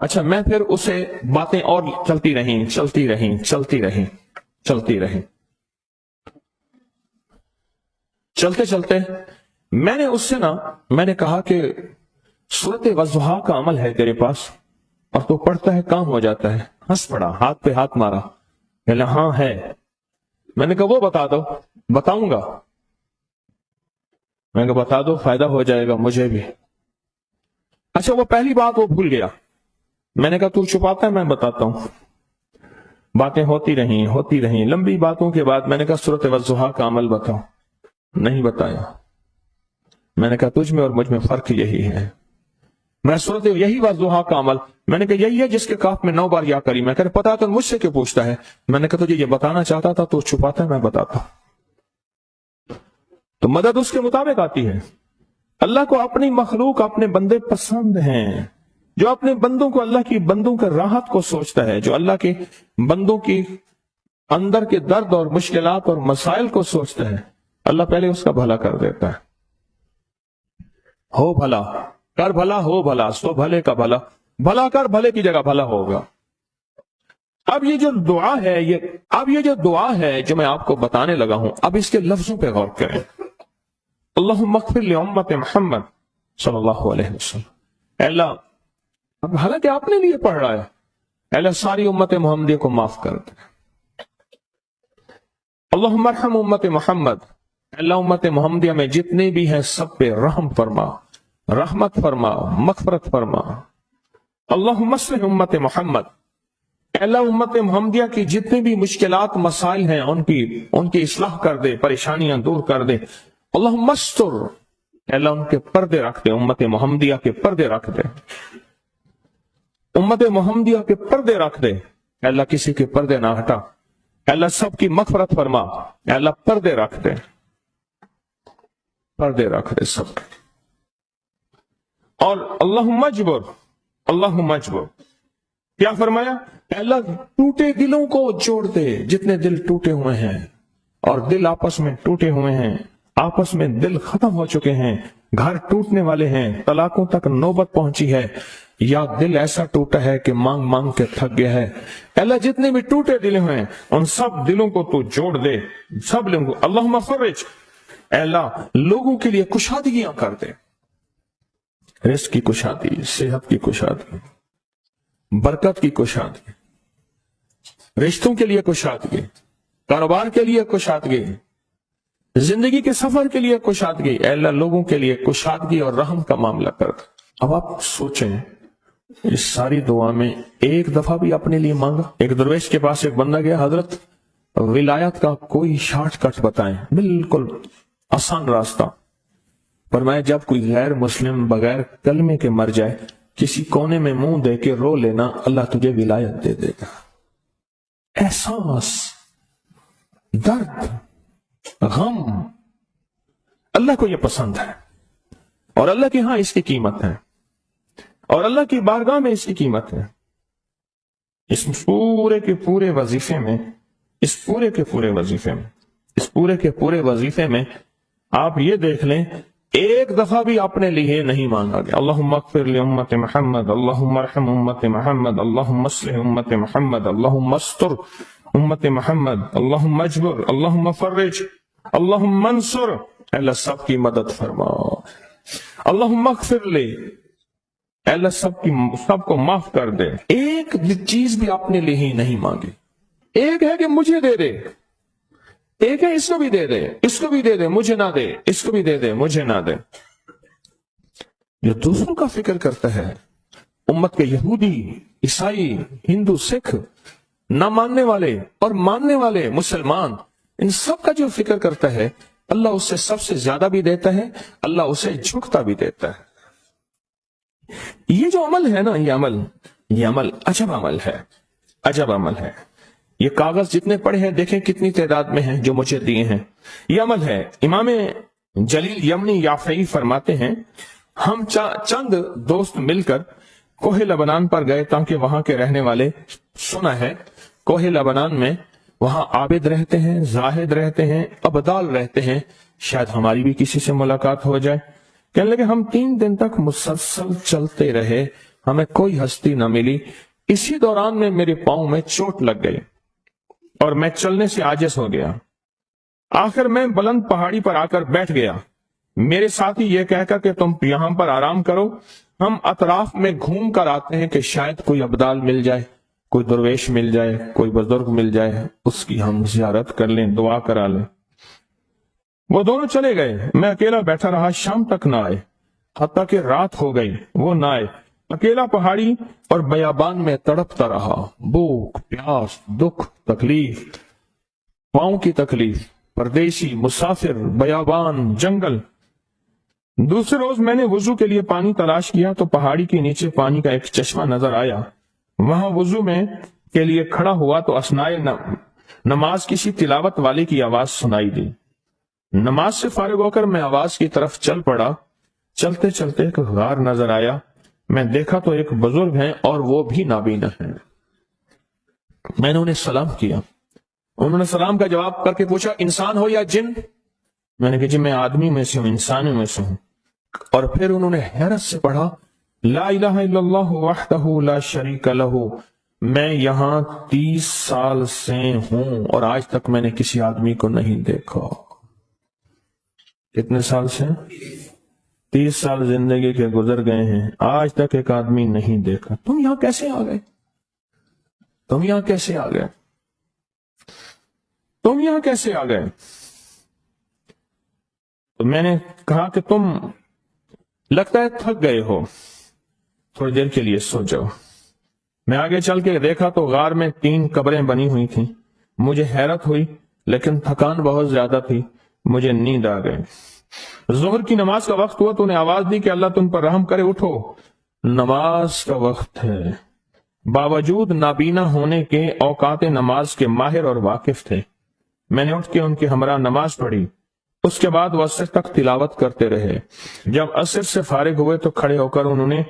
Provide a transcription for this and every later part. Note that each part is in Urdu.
اچھا میں پھر اسے باتیں اور چلتی رہیں چلتی رہیں چلتی رہیں چلتی رہیں چلتے چلتے میں نے اس سے میں نے کہا کہ سورت والضحیٰ کا عمل ہے تیرے پاس اور تو پڑھتا ہے کام ہو جاتا ہے. ہنس پڑا, ہاتھ پہ ہاتھ مارا, کہ ہاں ہے. میں نے کہا وہ بتا دو. بتاؤں گا. میں نے کہا بتا دو, فائدہ ہو جائے گا مجھے بھی. اچھا وہ پہلی بات وہ بھول گیا. میں نے کہا تو چھپاتا ہے, میں بتاتا ہوں. باتیں ہوتی رہیں لمبی باتوں کے بعد میں نے کہا سورت والضحیٰ کا عمل بتاؤ. نہیں بتایا. میں نے کہا تجھ میں اور مجھ میں فرق یہی ہے. میں سورت یہی والضحیٰ کا عمل, میں نے کہا یہی ہے جس کے کاف میں 9 بار یا کری. میں کہا پتا تو مجھ سے کیوں پوچھتا ہے. میں نے کہا تجھے یہ بتانا چاہتا تھا تو چھپاتا ہے, میں بتاتا. تو مدد اس کے مطابق آتی ہے. اللہ کو اپنی مخلوق اپنے بندے پسند ہیں. جو اپنے بندوں کو, اللہ کی بندوں کے راحت کو سوچتا ہے, جو اللہ کے بندوں کی اندر کے درد اور مشکلات اور مسائل کو سوچتا ہے, اللہ پہلے اس کا بھلا کر دیتا ہے. ہو بھلا کر بھلا, ہو بھلا سو بھلے کا بھلا, بھلا کر بھلے کی جگہ بھلا ہوگا. اب یہ جو دعا ہے, یہ جو دعا ہے جو میں آپ کو بتانے لگا ہوں, اب اس کے لفظوں پہ غور کریں. اللہم اغفر لامت محمد صلی اللہ علیہ وسلم. اے اللہ, اب حالانکہ آپ نے لیے پڑھ رہا ہے, اے اللہ ساری امت محمدیہ کو معاف کر دے. اللہم ارحم امت محمد, اے اللہ امت محمدیہ میں جتنے بھی ہیں سب پہ رحم فرما, رحمت فرما, مغفرت فرما. اللہم اصلح امت محمد, اے اللہ امت محمدیہ کی جتنے بھی مشکلات مسائل ہیں ان کی اصلاح کر دے, پریشانیاں دور کر دے. اللہم استر, اے اللہ ان کے پردے رکھ دے, امت محمدیہ کے پردے رکھ دے, امت محمدیہ کے پردے رکھ دے. اے اللہ کسی کے پردے نہ ہٹا, اے اللہ سب کی مغفرت فرما, اے اللہ پردے رکھ دے, پردے رکھ دے سب. اور اللہم اجبر, اللہم اجبر کیا فرمایا, اے اللہ ٹوٹے دلوں کو جوڑ دے. جتنے دل ٹوٹے ہوئے ہیں اور دل آپس میں ٹوٹے ہوئے ہیں, آپس میں دل ختم ہو چکے ہیں, گھر ٹوٹنے والے ہیں, طلاقوں تک نوبت پہنچی ہے, یا دل ایسا ٹوٹا ہے کہ مانگ مانگ کے تھک گیا ہے, اے اللہ جتنے بھی ٹوٹے دل ہیں ان سب دلوں کو تو جوڑ دے, سب لوگوں کو. اللہم فرج, اے اللہ لوگوں کے لیے کشادگیاں کر دے, رزق کی کشادگی, صحت کی کشادگی, برکت کی کشادگی, رشتوں کے لیے کشادگی, کاروبار کے لیے کشادگی, زندگی کے سفر کے لیے کشادگی. اے اللہ لوگوں کے لیے کشادگی اور رحم کا معاملہ کر دے. اب آپ سوچیں, اس ساری دعا میں ایک دفعہ بھی اپنے لیے مانگا؟ ایک درویش کے پاس ایک بندہ گیا, حضرت ولایت کا کوئی شارٹ کٹ بتائیں, بالکل آسان راستہ. فرمایا جب کوئی غیر مسلم بغیر کلمے کے مر جائے, کسی کونے میں منہ دے کے رو لینا, اللہ تجھے ولایت دے دے گا. احساس, درد, غم, اللہ کو یہ پسند ہے, اور اللہ کے ہاں اس کی قیمت ہے, اور اللہ کی بارگاہ میں اس کی قیمت ہے. اس پورے کے پورے وظیفے میں, اس پورے کے پورے وظیفے میں آپ یہ دیکھ لیں, ایک دفعہ بھی اپنے لیے نہیں مانگا گیا. اللہم اغفر لامت محمد, اللہم ارحم امت محمد, اللہم اصلح امت محمد, اللہم استر امت محمد, اللہم اجبر, اللہم فرج, اللہم منصر. اللہ سب کی مدد فرما. اللہم اغفر لے, اللہ سب کو معاف کر دے. ایک چیز بھی اپنے لیے ہی نہیں مانگی. ایک ہے کہ مجھے دے دے, ایک ہے اس کو بھی دے دے, اس کو بھی دے دے, مجھے نہ دے, اس کو بھی دے دے, مجھے نہ دے. جو دوسروں کا فکر کرتا ہے, امت کے یہودی, عیسائی, ہندو, سکھ, نہ ماننے والے اور ماننے والے مسلمان, ان سب کا جو فکر کرتا ہے, اللہ اسے سب سے زیادہ بھی دیتا ہے, اللہ اسے جھکتا بھی دیتا ہے. یہ جو عمل ہے نا, یہ عمل عجب عمل ہے, عجب عمل ہے. یہ کاغذ جتنے پڑے ہیں دیکھیں کتنی تعداد میں ہیں جو مجھے دیے ہیں. یہ عمل ہے. امام جلیل یمنی یافعی فرماتے ہیں, ہم چند دوست مل کر کوہ لبنان پر گئے تاکہ وہاں کے رہنے والے, سنا ہے کوہ لبنان میں وہاں عابد رہتے ہیں, زاہد رہتے ہیں, ابدال رہتے ہیں, شاید ہماری بھی کسی سے ملاقات ہو جائے. کہنے لگے ہم 3 دن تک مسلسل چلتے رہے, ہمیں کوئی ہستی نہ ملی۔ اسی دوران میں میرے پاؤں میں چوٹ لگ گئی اور میں چلنے سے عاجز ہو گیا۔ آخر میں بلند پہاڑی پر آ کر بیٹھ گیا۔ میرے ساتھی یہ کہہ کر کہ تم یہاں پر آرام کرو، ہم اطراف میں گھوم کر آتے ہیں کہ شاید کوئی ابدال مل جائے، کوئی درویش مل جائے، کوئی بزرگ مل جائے، اس کی ہم زیارت کر لیں، دعا کرا لیں۔ وہ دونوں چلے گئے، میں اکیلا بیٹھا رہا، شام تک نہ آئے، حتیٰ کہ رات ہو گئی، وہ نہ آئے۔ اکیلا پہاڑی اور بیابان میں تڑپتا رہا، بھوک، پیاس، دکھ، تکلیف، پاؤں کی تکلیف، پردیسی، مسافر، بیابان، جنگل۔ دوسرے روز میں نے وضو کے لیے پانی تلاش کیا تو پہاڑی کے نیچے پانی کا ایک چشمہ نظر آیا۔ وہاں وضو میں کے لیے کھڑا ہوا تو اثناء نماز کسی تلاوت والے کی آواز سنائی دی۔ نماز سے فارغ ہو کر میں آواز کی طرف چل پڑا۔ چلتے چلتے ایک غار نظر آیا، میں دیکھا تو ایک بزرگ ہیں اور وہ بھی نابینا ہیں۔ میں نے انہیں سلام کیا، انہوں نے سلام کا جواب کر کے پوچھا انسان ہو یا جن؟ میں نے کہا جی میں آدمی میں سے ہوں، انسانوں میں سے ہوں۔ اور پھر انہوں نے حیرت سے پڑھا لا الہ الا اللہ وحدہ لا شریک لہ، میں یہاں 30 سال سے ہوں اور آج تک میں نے کسی آدمی کو نہیں دیکھا۔ کتنے سال سے؟ 30 سال زندگی کے گزر گئے ہیں، آج تک ایک آدمی نہیں دیکھا۔ تم یہاں کیسے آ گئے؟ تم یہاں کیسے آ گئے؟ تم یہاں کیسے آ گئے؟ تو میں نے کہا کہ تم لگتا ہے تھک گئے ہو، تھوڑی دیر کے لیے سو جاؤ۔ میں آگے چل کے دیکھا تو غار میں 3 قبریں بنی ہوئی تھیں۔ مجھے حیرت ہوئی لیکن تھکان بہت زیادہ تھی، مجھے نیند آ گئی۔ ظہر کی نماز کا وقت ہوا تو انہیں آواز دی کہ اللہ تم پر رحم کرے، اٹھو، نماز کا وقت ہے۔ باوجود نابینا ہونے کے اوقات نماز کے ماہر اور واقف تھے۔ میں نے اٹھ کے ان کے ہمراہ نماز پڑھی، اس کے بعد وہ عصر تک تلاوت کرتے رہے۔ جب عصر سے فارغ ہوئے تو کھڑے ہو کر انہوں نے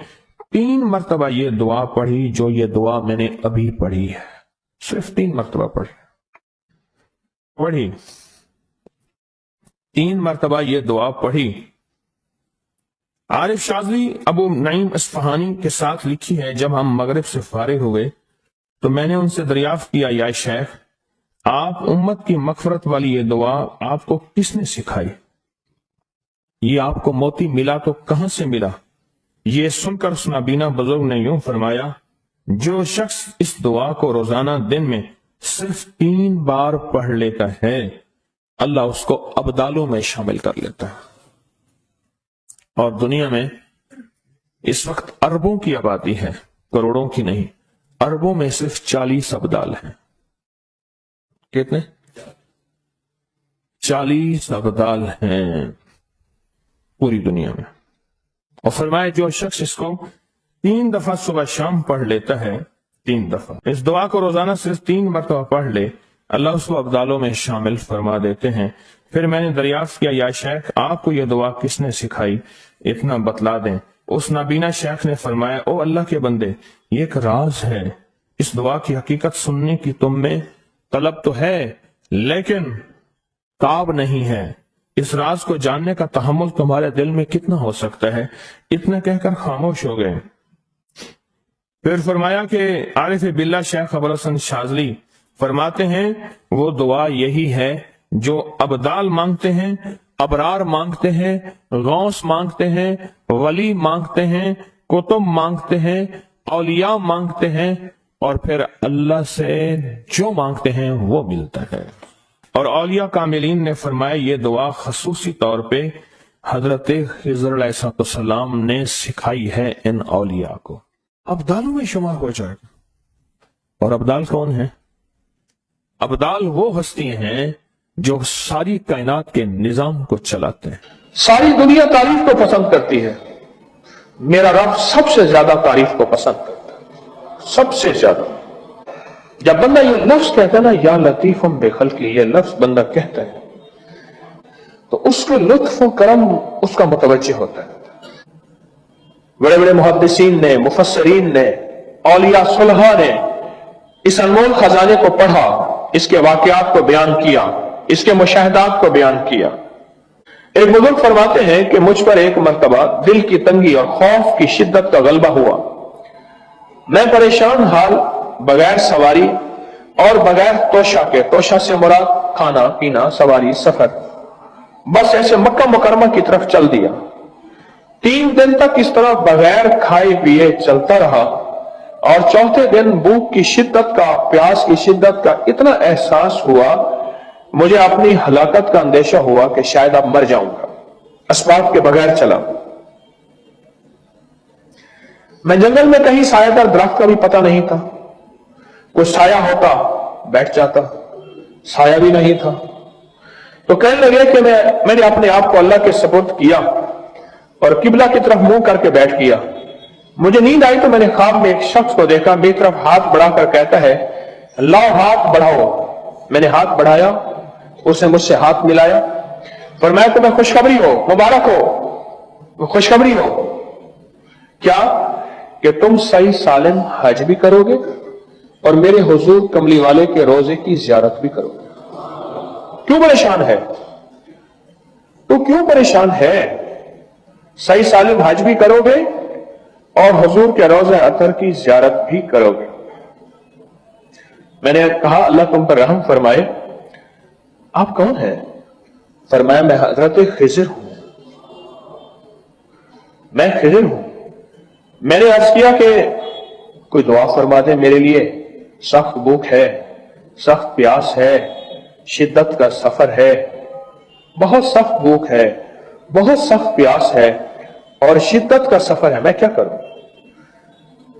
3 مرتبہ یہ دعا پڑھی جو یہ دعا میں نے ابھی پڑھی ہے، صرف 3 مرتبہ پڑھی 3 مرتبہ یہ دعا پڑھی۔ عارف شاذلی ابو نعیم اصفہانی کے ساتھ لکھی ہے جب ہم مغرب سے فارغ ہوئے تو میں نے ان سے دریافت کیا یا شیخ آپ امت کی مغفرت والی یہ دعا آپ کو کس نے سکھائی؟ یہ آپ کو موتی ملا تو کہاں سے ملا؟ یہ سن کر اس نابینا بزرگ نے یوں فرمایا جو شخص اس دعا کو روزانہ دن میں صرف 3 بار پڑھ لیتا ہے اللہ اس کو ابدالوں میں شامل کر لیتا ہے۔ اور دنیا میں اس وقت اربوں کی آبادی ہے، کروڑوں کی نہیں، اربوں میں صرف 40 ابدال ہیں۔ کتنے؟ 40 ابدال ہیں پوری دنیا میں۔ اور فرمایا جو شخص اس کو 3 دفعہ صبح شام پڑھ لیتا ہے، 3 دفعہ اس دعا کو روزانہ صرف 3 مرتبہ پڑھ لے اللہ اس کو ابدالوں میں شامل فرما دیتے ہیں۔ پھر میں نے دریافت کیا یا شیخ آپ کو یہ دعا کس نے سکھائی، اتنا بتلا دیں۔ اس نابینا شیخ نے فرمایا او اللہ کے بندے یہ ایک راز ہے، اس دعا کی حقیقت سننے کی تم میں طلب تو ہے لیکن تاب نہیں ہے، اس راز کو جاننے کا تحمل تمہارے دل میں کتنا ہو سکتا ہے؟ اتنا کہہ کر خاموش ہو گئے۔ پھر فرمایا کہ عارف باللہ شیخ ابو الحسن شاذلی فرماتے ہیں وہ دعا یہی ہے جو ابدال مانگتے ہیں، ابرار مانگتے ہیں، غوث مانگتے ہیں، ولی مانگتے ہیں، کتب مانگتے ہیں، اولیاء مانگتے ہیں، اور پھر اللہ سے جو مانگتے ہیں وہ ملتا ہے۔ اور اولیاء کاملین نے فرمایا یہ دعا خصوصی طور پہ حضرت خضر علیہ السلام نے سکھائی ہے ان اولیاء کو، ابدالوں میں شمار ہو جائے گا۔ اور ابدال کون ہیں؟ ابدال وہ ہستی ہیں جو ساری کائنات کے نظام کو چلاتے ہیں۔ ساری دنیا تعریف کو پسند کرتی ہے، میرا رب سب سے زیادہ تعریف کو پسند کرتا ہے، سب سے زیادہ۔ جب بندہ یہ لفظ کہتا ہے نا یا لطیف بے خلقی، یہ لفظ بندہ کہتا ہے تو اس کے لطف و کرم اس کا متوجہ ہوتا ہے۔ بڑے بڑے محدثین نے، مفسرین نے، اولیاء صلحاء نے اس انمول خزانے کو پڑھا، اس کے واقعات کو بیان کیا، اس کے مشاہدات کو بیان کیا۔ ایک بزرگ فرماتے ہیں کہ مجھ پر ایک مرتبہ دل کی تنگی اور خوف کی شدت کا غلبہ ہوا، میں پریشان حال بغیر سواری اور بغیر توشہ کے، توشہ سے مراد کھانا پینا، سواری، سفر، بس ایسے مکہ مکرمہ کی طرف چل دیا۔ 3 دن تک اس طرح بغیر کھائے پیے چلتا رہا، اور چوتھے دن بھوک کی شدت کا، پیاس کی شدت کا اتنا احساس ہوا، مجھے اپنی ہلاکت کا اندیشہ ہوا کہ شاید اب مر جاؤں گا۔ اسباب کے بغیر چلا، میں جنگل میں کہیں سایہ دار درخت کا بھی پتہ نہیں تھا، کوئی سایہ ہوتا بیٹھ جاتا، سایہ بھی نہیں تھا۔ تو کہنے لگے کہ میں نے اپنے آپ کو اللہ کے سپرد کیا اور قبلہ کی طرف منہ کر کے بیٹھ گیا۔ مجھے نیند آئی تو میں نے خواب میں ایک شخص کو دیکھا، میری طرف ہاتھ بڑھا کر کہتا ہے لاؤ ہاتھ بڑھاؤ۔ میں نے ہاتھ بڑھایا، اس نے مجھ سے ہاتھ ملایا، فرمایا تمہیں خوشخبری ہو، مبارک ہو، خوشخبری ہو کیا کہ تم صحیح سالم حج بھی کرو گے اور میرے حضور کملی والے کے روزے کی زیارت بھی کرو گے۔ کیوں پریشان ہے؟ تو کیوں پریشان ہے؟ صحیح سالم حج بھی کرو گے اور حضور کے روزہ اطہر کی زیارت بھی کرو گے۔ میں نے کہا اللہ تم پر رحم فرمائے، آپ کون ہیں؟ فرمایا میں حضرت خضر ہوں، میں خضر ہوں۔ میں نے عرض کیا کہ کوئی دعا فرما دے میرے لیے، سخت بھوک ہے، سخت پیاس ہے، شدت کا سفر ہے، بہت سخت بھوک ہے، بہت سخت پیاس ہے اور شدت کا سفر ہے، میں کیا کروں؟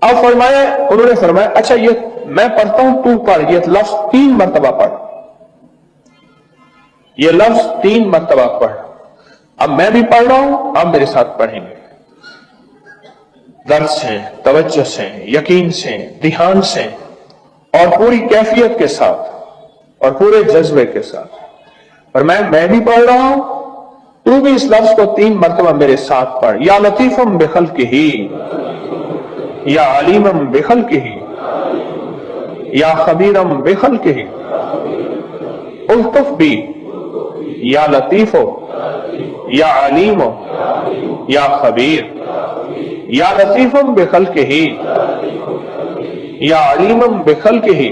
اب انہوں نے فرمایا اچھا یہ میں پڑھتا ہوں تو پڑھ، یہ لفظ 3 مرتبہ پڑھ، یہ لفظ 3 مرتبہ پڑھ۔ اب میں بھی پڑھ رہا ہوں، آپ میرے ساتھ پڑھیں گے، درد سے، توجہ سے، یقین سے، دھیان سے اور پوری کیفیت کے ساتھ اور پورے جذبے کے ساتھ۔ اور میں بھی پڑھ رہا ہوں، تو بھی اس لفظ کو 3 مرتبہ میرے ساتھ پڑھ۔ یا لطیفم بخلقہ، یا علیمم بخلقہ، یا خبیرم بخلقہ، الطف بی، یا لطیف، یا علیم، یا خبیر، یا لطیفم بخلقہ، یا علیمم بخلقہ،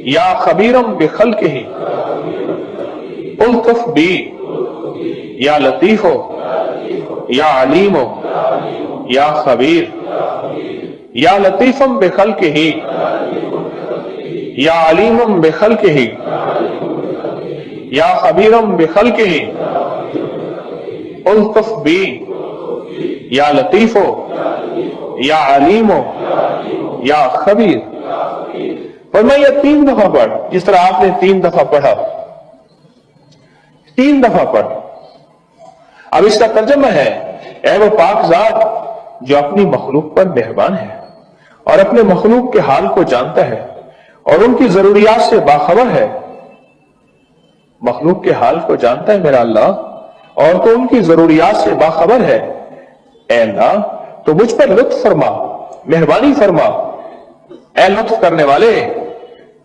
یا خبیرم بخلقہ، الطف بی، یا لطیف، یا علیم، یا خبیر، یا لطیفم بخلقہ، یا علیمم بخلقہ، یا خبیرم بخلقہ، الطف بی، یا لطیف، یا علیم، یا خبیر۔ اور میں یہ 3 دفعہ پڑھ، جس طرح آپ نے 3 دفعہ پڑھا، 3 دفعہ پڑھ۔ اب اس کا ترجمہ ہے اے وہ پاک ذات جو اپنی مخلوق پر مہربان ہے اور اپنے مخلوق کے حال کو جانتا ہے اور ان کی ضروریات سے باخبر ہے، مخلوق کے حال کو جانتا ہے میرا اللہ اور تو ان کی ضروریات سے باخبر ہے، اے اللہ تو مجھ پر لطف فرما، مہربانی فرما، اے لطف کرنے والے،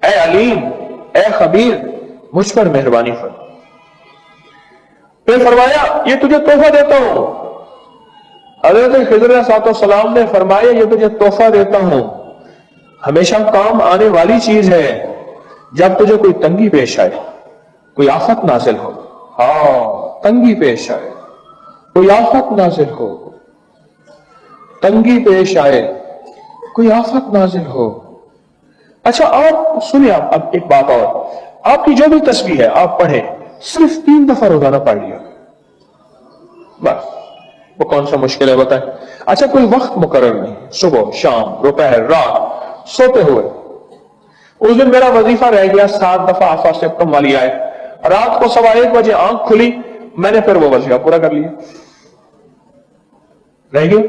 اے علیم، اے خبیر، مجھ پر مہربانی فرما۔ پھر فرمایا یہ تجھے تحفہ دیتا ہوں۔ حضرت خضر علیہ السلام نے فرمایا یہ تجھے تحفہ دیتا ہوں، ہمیشہ کام آنے والی چیز ہے جب تجھے کوئی تنگی پیش آئے، کوئی آفت نازل ہو۔ ہاں، تنگی پیش آئے، کوئی آفت نازل ہو، تنگی پیش آئے، کوئی آفت نازل ہو۔ اچھا آپ سنیں، اب ایک بات اور، آپ کی جو بھی تسبیح ہے آپ پڑھیں، صرف 3 دفعہ روزانہ پڑھ لیا بس۔ وہ کون سا مشکل ہے بتائیں؟ اچھا کوئی وقت مقرر نہیں، صبح، شام، دوپہر، رات، سوتے ہوئے۔ اس دن میرا وظیفہ رہ گیا 7 دفعہ آفا سپتم والی آئے، رات کو 1:15 بجے آنکھ کھلی، میں نے پھر وہ وظیفہ پورا کر لیا، رہ گیا۔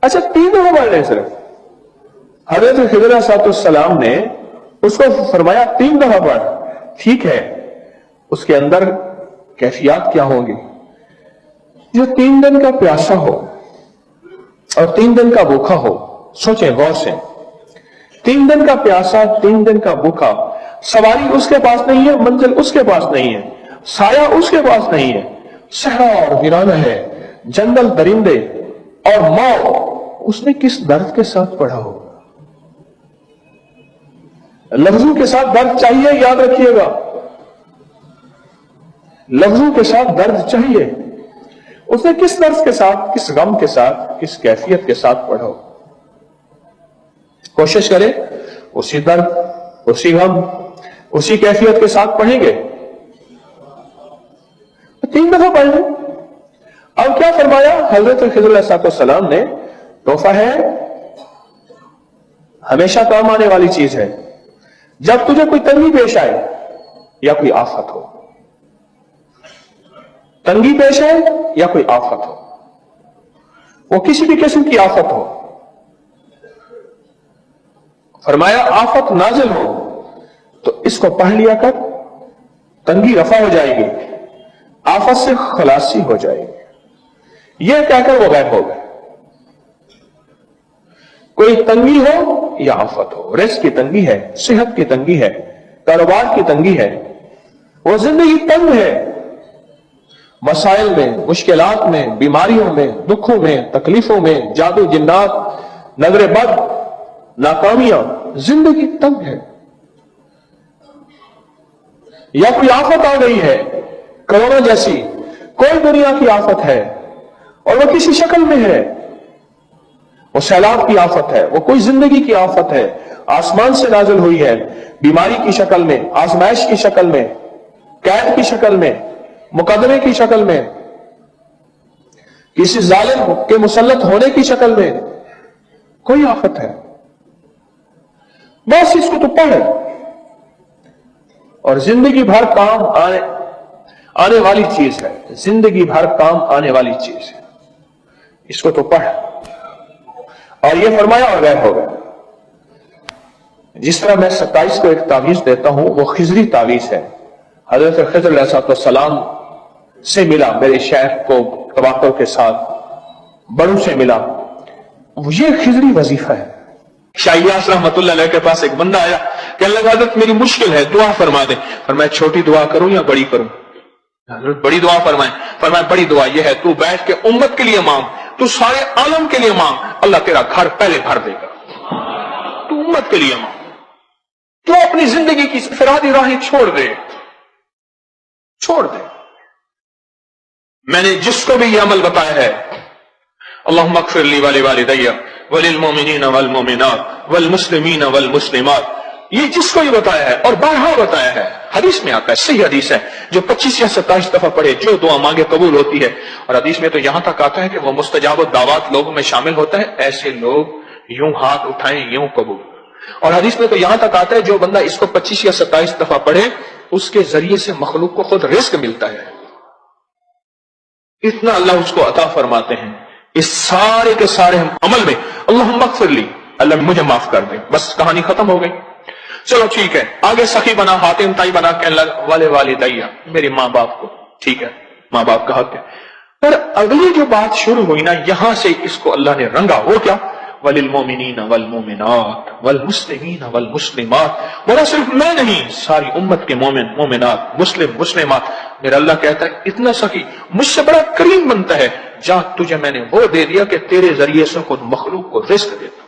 اچھا 3 دفعہ پڑھ لیں صرف۔ حضرت خضر علیہ السلام نے اس کو فرمایا 3 دفعہ پڑھ، ٹھیک ہے، اس کے اندر کیفیات کیا ہوں گی؟ جو 3 دن کا پیاسا ہو اور 3 دن کا بھوکا ہو، سوچیں غور سے، 3 دن کا پیاسا، 3 دن کا بھوکا، سواری اس کے پاس نہیں ہے، منزل اس کے پاس نہیں ہے، سایہ اس کے پاس نہیں ہے، صحرا اور ویرانہ ہے، جنگل، درندے اور موت اس نے کس درد کے ساتھ پڑھا ہوگا؟ لفظوں کے ساتھ درد چاہیے، یاد رکھیے گا، لفظوں کے ساتھ درد چاہیے۔ اس نے کس درد کے ساتھ، کس غم کے ساتھ، کس کیفیت کے ساتھ پڑھا ہوگا؟ کوشش کریں اسی درد، اسی غم، اسی کیفیت کے ساتھ پڑھیں گے۔ 3 دفعہ پڑھ لیں۔ اب کیا فرمایا حضرت خضر علیہ السلام نے؟ تحفہ ہے، ہمیشہ کام آنے والی چیز ہے، جب تجھے کوئی تنگی پیش آئے یا کوئی آفت ہو، تنگی پیش آئے یا کوئی آفت ہو، وہ کسی بھی قسم کی آفت ہو، فرمایا آفت نازل ہو تو اس کو پڑھ لیا کر، تنگی رفع ہو جائے گی، آفت سے خلاصی ہو جائے گی۔ یہ کہہ کر وہ غائب ہو گئے۔ کوئی تنگی ہو یا آفت ہو، رزق کی تنگی ہے، صحت کی تنگی ہے، کاروبار کی تنگی ہے، وہ زندگی تنگ ہے، مسائل میں، مشکلات میں، بیماریوں میں، دکھوں میں، تکلیفوں میں، جادو جنات، نظر بد، ناکامیاں، زندگی تنگ ہے، یا کوئی آفت آ گئی ہے، کرونا جیسی کوئی دنیا کی آفت ہے اور وہ کسی شکل میں ہے، وہ سیلاب کی آفت ہے، وہ کوئی زندگی کی آفت ہے، آسمان سے نازل ہوئی ہے، بیماری کی شکل میں، آزمائش کی شکل میں، قید کی شکل میں، مقدمے کی شکل میں، کسی ظالم کے مسلط ہونے کی شکل میں، کوئی آفت ہے، بس اس کو تو پڑھ، اور زندگی بھر کام آنے والی چیز ہے، زندگی بھر کام آنے والی چیز ہے، اس کو تو پڑھ۔ اور یہ فرمایا اور غائب ہو گیا۔ جس طرح میں 27 کو ایک تعویذ دیتا ہوں، وہ خضری تعویذ ہے، حضرت خضر علیہ السلام سے ملا، میرے شیخ کو تواقع کے ساتھ بڑوں سے ملا، یہ خضری وظیفہ ہے۔ شاہ الیاس رحمت اللہ علیہ کے پاس ایک بندہ آیا کہ اللہ حضرت میری مشکل ہے، دعا فرما دیں۔ فرمایا چھوٹی دعا کروں یا بڑی کروں؟ حضرت بڑی دعا فرمائیں۔ فرمایا بڑی دعا یہ ہے، تو بیٹھ کے امت کے لیے مانگ، تو سارے عالم کے لیے مانگ، اللہ تیرا گھر پہلے بھر دے گا۔ تو امت کے لیے مانگ، تو اپنی زندگی کی فرادی راہیں چھوڑ دے۔ میں نے جس کو بھی یہ عمل بتایا ہے، اللہم اغفر لی ولوالدی وللمؤمنین والمؤمنات والمسلمین والمسلمات، یہ جس کو یہ بتایا ہے اور بارہا بتایا ہے، حدیث میں آتا ہے، صحیح حدیث ہے، جو 25 یا 27 دفعہ پڑھے جو دعا مانگے قبول ہوتی ہے۔ اور حدیث میں تو یہاں تک آتا ہے کہ وہ مستجاب الدعوات لوگوں میں شامل ہوتا ہے، ایسے لوگ یوں ہاتھ اٹھائیں یوں قبول۔ اور حدیث میں تو یہاں تک آتا ہے جو بندہ اس کو 25 یا 27 دفعہ پڑھے اس کے ذریعے سے مخلوق کو خود رزق ملتا ہے، اتنا اللہ اس کو عطا فرماتے ہیں۔ اس سارے کے سارے عمل میں اللہم اغفر لی، اللہ مجھے معاف کر دے، بس کہانی ختم ہو گئی۔ چلو ٹھیک ہے، آگے سخی بنا، حاتم تائی بنا، کہنے لگا والدیہ، میرے ماں باپ کو، ٹھیک ہے ماں باپ کا حق ہے۔ پر اگلی جو بات شروع ہوئی نا، یہاں سے اس کو اللہ نے رنگا، وہ کیا؟ وللمؤمنین والمؤمنات والمسلمین والمسلمات، بولا صرف میں نہیں، ساری امت کے مومن مومنات، مسلم مسلمات۔ میرا اللہ کہتا ہے اتنا سخی، مجھ سے بڑا کریم بنتا ہے، جا تجھے میں نے وہ دے دیا کہ تیرے ذریعے سے خود مخلوق کو رزق دیتا۔